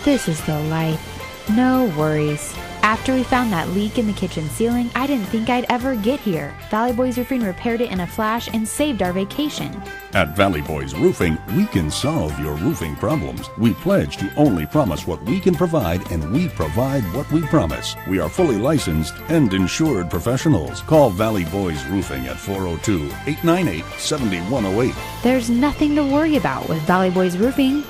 This is the life. No worries. After we found that leak in the kitchen ceiling, I didn't think I'd ever get here. Valley Boys Roofing repaired it in a flash and saved our vacation. At Valley Boys Roofing, we can solve your roofing problems. We pledge to only promise what we can provide, and we provide what we promise. We are fully licensed and insured professionals. Call Valley Boys Roofing at 402-898-7108. There's nothing to worry about with Valley Boys Roofing.